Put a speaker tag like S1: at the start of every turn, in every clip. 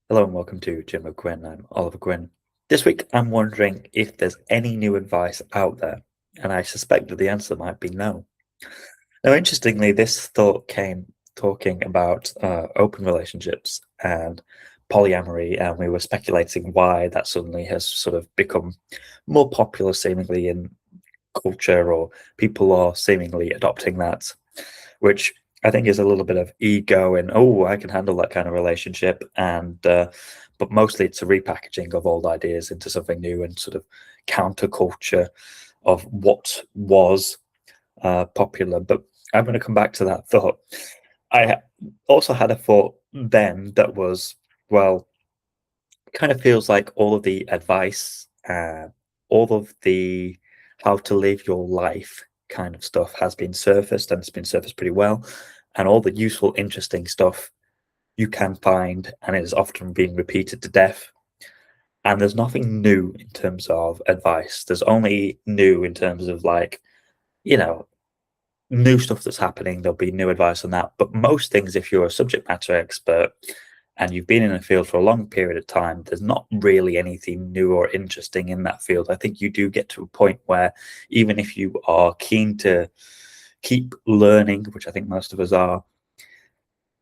S1: Hello and welcome to Gym with Gwynne. I'm Oliver Gwynne. This week, I'm wondering if there's any new advice out there, and I suspect that the answer might be no. Now, interestingly, this thought came talking about open relationships and polyamory, and we were speculating why that suddenly has sort of become more popular, seemingly in culture, or people are seemingly adopting that, which I think is a little bit of ego and oh, I can handle that kind of relationship, and but mostly it's a repackaging of old ideas into something new and sort of counterculture of what was popular. But I'm going to come back to that thought. I also had a thought then that was, well, kind of feels like all of the advice, all of the how to live your life kind of stuff has been surfaced, and it's been surfaced pretty well. And all the useful, interesting stuff you can find, and it is often being repeated to death. And there's nothing new in terms of advice. There's only new in terms of like, you know, new stuff that's happening. There'll be new advice on that. But most things, if you're a subject matter expert and you've been in a field for a long period of time, there's not really anything new or interesting in that field. I think you do get to a point where even if you are keen to keep learning, which I think most of us are,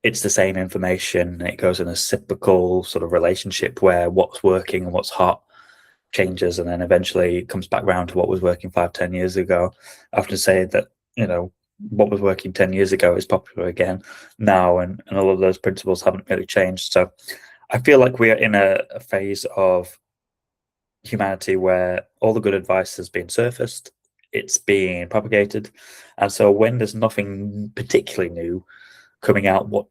S1: it's the same information. It goes in a cyclical sort of relationship where what's working and what's hot changes, and then eventually it comes back around to what was working 5, 10 years ago. I often say that, what was working 10 years ago is popular again now, and a lot of those principles haven't really changed. So I feel like we are in a phase of humanity where all the good advice has been surfaced, it's being propagated. And so when there's nothing particularly new coming out, what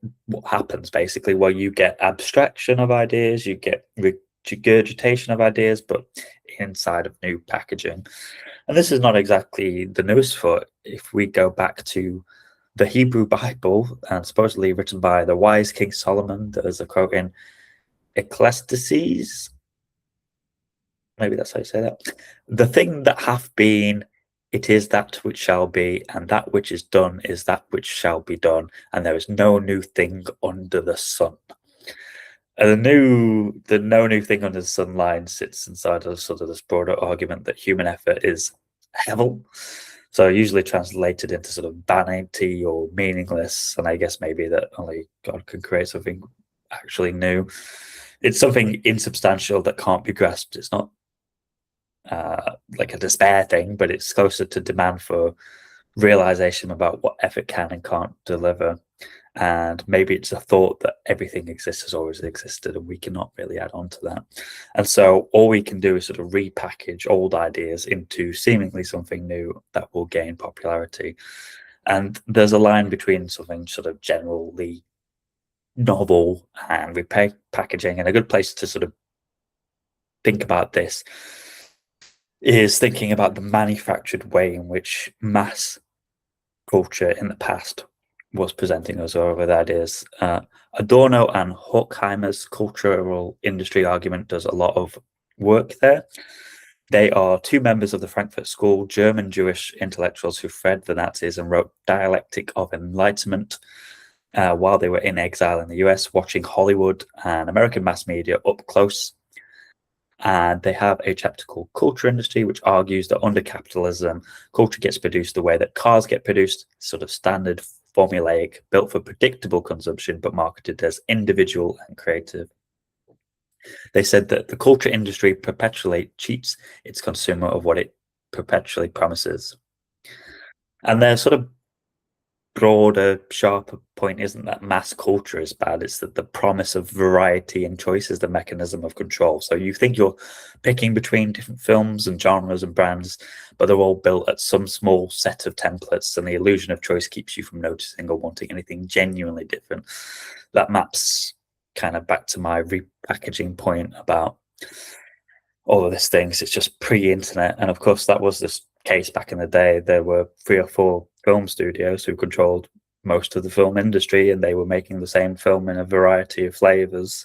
S1: happens basically? Well, you get abstraction of ideas, you get regurgitation of ideas, but inside of new packaging. And this is not exactly the newest foot. If we go back to the Hebrew Bible, and supposedly written by the wise King Solomon, there's a quote in Ecclesiastes, maybe that's how you say that. The thing that hath been, it is that which shall be, and that which is done is that which shall be done, and there is no new thing under the sun. And the no new thing under the sun line sits inside of sort of this broader argument that human effort is hevel. So usually translated into sort of vanity or meaningless. And I guess maybe that only God can create something actually new. It's something insubstantial that can't be grasped. It's not like a despair thing, but it's closer to demand for realization about what effort can and can't deliver. And maybe it's a thought that everything exists has always existed and we cannot really add on to that. And so all we can do is sort of repackage old ideas into seemingly something new that will gain popularity. And there's a line between something sort of generally novel and repackaging, and a good place to sort of think about this is thinking about the manufactured way in which mass culture in the past was presenting us with ideas. Adorno and Horkheimer's cultural industry argument does a lot of work there. They are two members of the Frankfurt School, German Jewish intellectuals who fled the Nazis and wrote Dialectic of Enlightenment while they were in exile in the US, watching Hollywood and American mass media up close. And they have a chapter called Culture Industry, which argues that under capitalism, culture gets produced the way that cars get produced, sort of standard, formulaic, built for predictable consumption, but marketed as individual and creative. They said that the culture industry perpetually cheats its consumer of what it perpetually promises. And their sort of broader, sharper point isn't that mass culture is bad, it's that the promise of variety and choice is the mechanism of control. So you think you're picking between different films and genres and brands, but they're all built at some small set of templates, and the illusion of choice keeps you from noticing or wanting anything genuinely different. That maps kind of back to my repackaging point about all of these things. It's just pre-internet, and of course that was this case back in the day. There were 3 or 4 film studios who controlled most of the film industry, and they were making the same film in a variety of flavors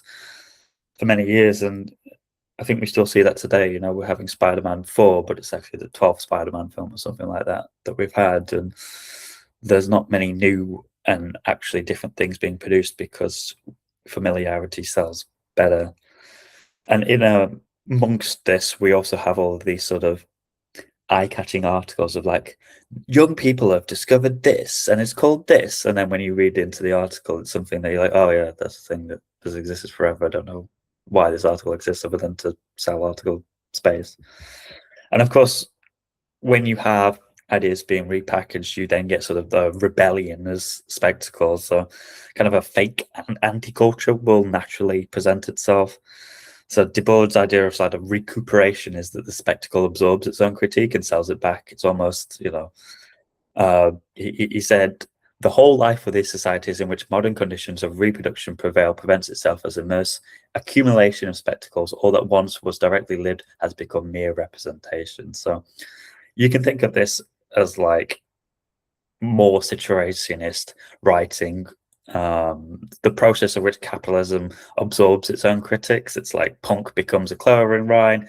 S1: for many years. And I think we still see that today. We're having Spider-Man 4, but it's actually the 12th Spider-Man film or something like that we've had, and there's not many new and actually different things being produced because familiarity sells. better. And amongst this, we also have all of these sort of eye-catching articles of like, young people have discovered this and it's called this, and then when you read into the article, it's something that you're like, oh yeah, that's the thing that has existed forever. I don't know why this article exists other than to sell article space. And of course, when you have ideas being repackaged, you then get sort of the rebellion as spectacles. So kind of a fake anti-culture will naturally present itself. So Debord's idea of sort of recuperation is that the spectacle absorbs its own critique and sells it back. It's almost, he said, the whole life of these societies in which modern conditions of reproduction prevail prevents itself as immense accumulation of spectacles. All that once was directly lived has become mere representation. So you can think of this as like more situationist writing, the process of which capitalism absorbs its own critics. It's like punk becomes a clothing line,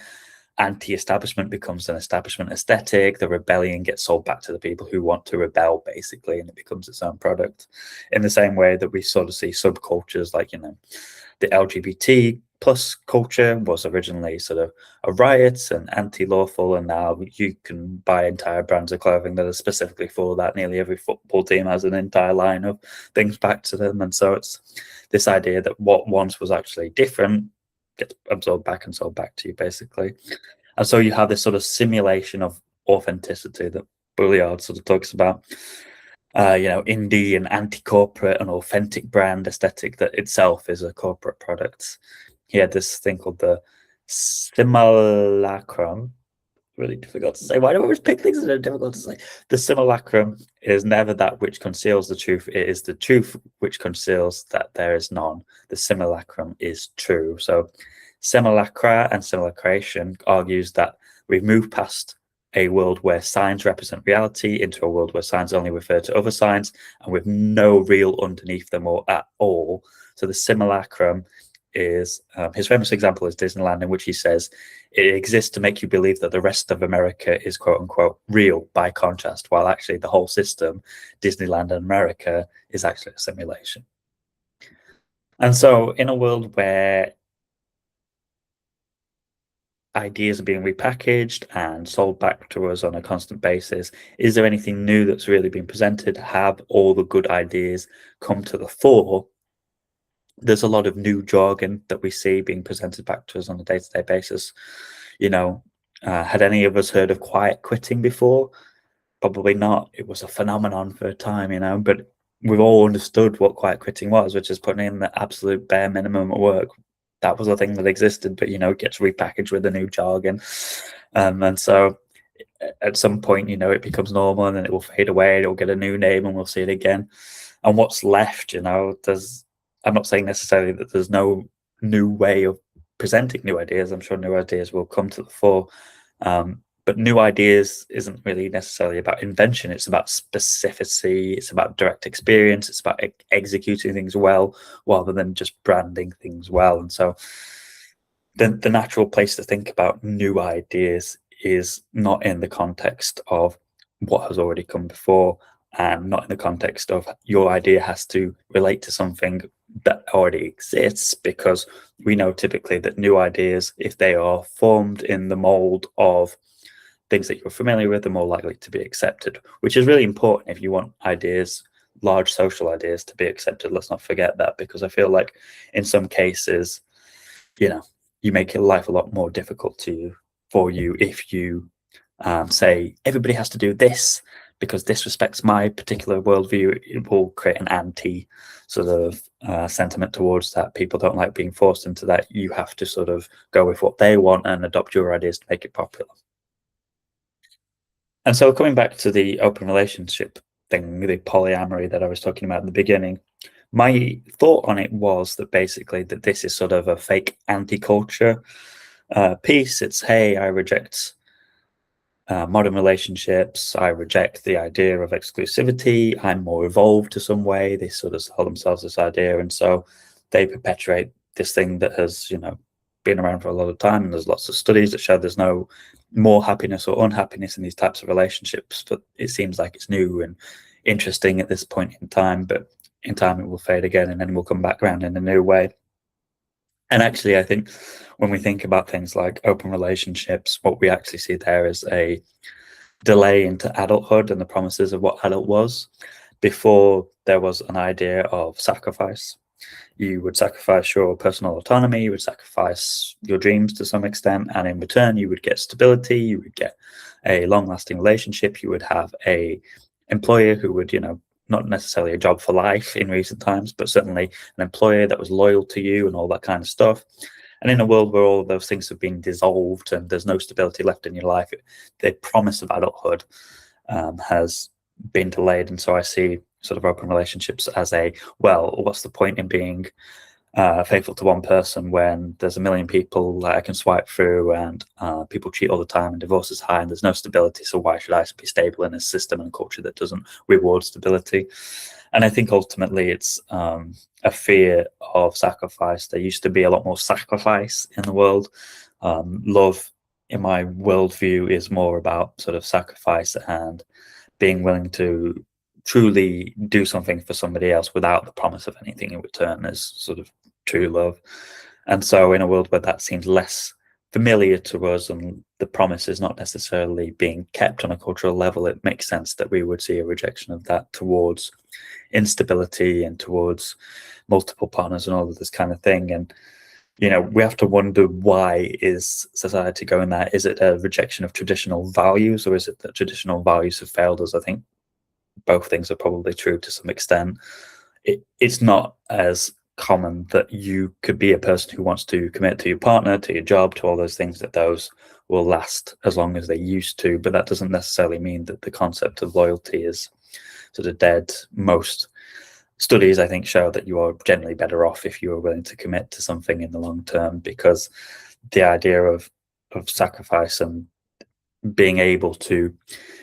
S1: anti-establishment becomes an establishment aesthetic, the rebellion gets sold back to the people who want to rebel, basically, and it becomes its own product. In the same way that we sort of see subcultures like, the LGBT plus culture was originally sort of a riot and anti-lawful, and now you can buy entire brands of clothing that are specifically for that. Nearly every football team has an entire line of things back to them, and so it's this idea that what once was actually different gets absorbed back and sold back to you, basically. And so you have this sort of simulation of authenticity that Baudrillard sort of talks about. Indie and anti-corporate and authentic brand aesthetic that itself is a corporate product. He had this thing called the simulacrum. Really difficult to say. Why do I always pick things that are difficult to say? The simulacrum is never that which conceals the truth. It is the truth which conceals that there is none. The simulacrum is true. So simulacra and simulacration argues that we've moved past a world where signs represent reality into a world where signs only refer to other signs and with no real underneath them or at all. So the simulacrum is, his famous example is Disneyland, in which he says it exists to make you believe that the rest of America is quote unquote real by contrast, while actually the whole system, Disneyland and America, is actually a simulation. And so in a world where ideas are being repackaged and sold back to us on a constant basis, is there anything new that's really been presented? Have all the good ideas come to the fore? There's a lot of new jargon that we see being presented back to us on a day-to-day basis. Had any of us heard of quiet quitting before? Probably not. It was a phenomenon for a time, but we've all understood what quiet quitting was, which is putting in the absolute bare minimum at work. That was a thing that existed, but it gets repackaged with a new jargon, and so at some point, it becomes normal, and then it will fade away. It will get a new name, and we'll see it again. And what's left, I'm not saying necessarily that there's no new way of presenting new ideas. I'm sure new ideas will come to the fore, but new ideas isn't really necessarily about invention. It's about specificity. It's about direct experience. It's about executing things well rather than just branding things well. And so the natural place to think about new ideas is not in the context of what has already come before, and not in the context of your idea has to relate to something that already exists, because we know typically that new ideas, if they are formed in the mold of things that you're familiar with, are more likely to be accepted, which is really important if you want ideas, large social ideas, to be accepted. Let's not forget that, because I feel like in some cases, you make your life a lot more difficult for you if you say everybody has to do this because this respects my particular worldview. It will create an anti sort of sentiment towards that. People don't like being forced into that. You have to sort of go with what they want and adopt your ideas to make it popular. And so coming back to the open relationship thing, the polyamory that I was talking about at the beginning, my thought on it was that basically that this is sort of a fake anti-culture piece. It's, hey, I reject modern relationships. I reject the idea of exclusivity. I'm more evolved to some way. They sort of sell themselves this idea. And so they perpetuate this thing that has, been around for a lot of time. And there's lots of studies that show there's no more happiness or unhappiness in these types of relationships. But it seems like it's new and interesting at this point in time. But in time, it will fade again, and then we'll come back around in a new way. And actually, I think when we think about things like open relationships, what we actually see there is a delay into adulthood and the promises of what adult was. Before, there was an idea of sacrifice. You would sacrifice your personal autonomy, you would sacrifice your dreams to some extent, and in return, you would get stability, you would get a long-lasting relationship, you would have a employer who would, not necessarily a job for life in recent times, but certainly an employer that was loyal to you and all that kind of stuff. And in a world where all of those things have been dissolved and there's no stability left in your life, the promise of adulthood has been delayed. And so I see sort of open relationships as what's the point in being faithful to one person when there's a million people that I can swipe through, and people cheat all the time, and divorce is high, and there's no stability. So why should I be stable in a system and culture that doesn't reward stability? And I think ultimately it's a fear of sacrifice. There used to be a lot more sacrifice in the world. Love, in my worldview, is more about sort of sacrifice and being willing to truly do something for somebody else without the promise of anything in return as sort of true love. And so in a world where that seems less familiar to us and the promise is not necessarily being kept on a cultural level, it makes sense that we would see a rejection of that towards instability and towards multiple partners and all of this kind of thing. And we have to wonder, why is society going there? Is it a rejection of traditional values, or is it that traditional values have failed us? I think both things are probably true to some extent. It's not as common that you could be a person who wants to commit to your partner, to your job, to all those things, that those will last as long as they used to. But that doesn't necessarily mean that the concept of loyalty is sort of dead. Most studies, I think, show that you are generally better off if you are willing to commit to something in the long term, because the idea of sacrifice and being able to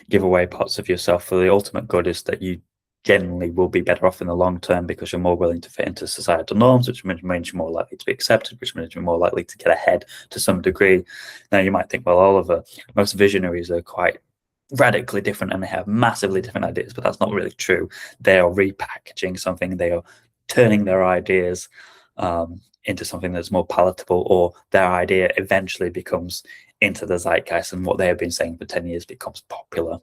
S1: give away parts of yourself for the ultimate good is that you generally will be better off in the long term, because you're more willing to fit into societal norms, which means you're more likely to be accepted, which means you're more likely to get ahead to some degree. Now, you might think, well, Oliver, most visionaries are quite radically different and they have massively different ideas, but that's not really true. They are repackaging something, they are turning their ideas into something that's more palatable, or their idea eventually becomes into the zeitgeist, and what they have been saying for 10 years becomes popular.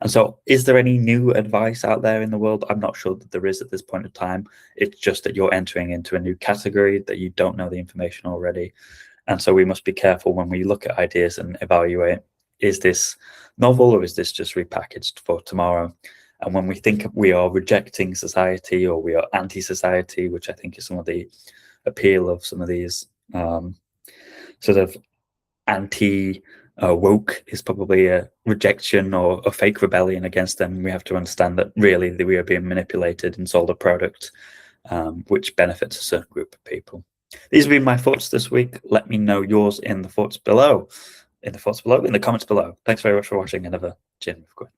S1: And so, is there any new advice out there in the world? I'm not sure that there is at this point in time. It's just that you're entering into a new category, that you don't know the information already. And so we must be careful when we look at ideas and evaluate, is this novel or is this just repackaged for tomorrow? And when we think we are rejecting society or we are anti-society, which I think is some of the appeal of some of these sort of anti-woke, is probably a rejection or a fake rebellion against them. We have to understand that really we are being manipulated and sold a product which benefits a certain group of people. These have been my thoughts this week. Let me know yours in the thoughts below. In the comments below. Thanks very much for watching. Another Gin with Gwynne.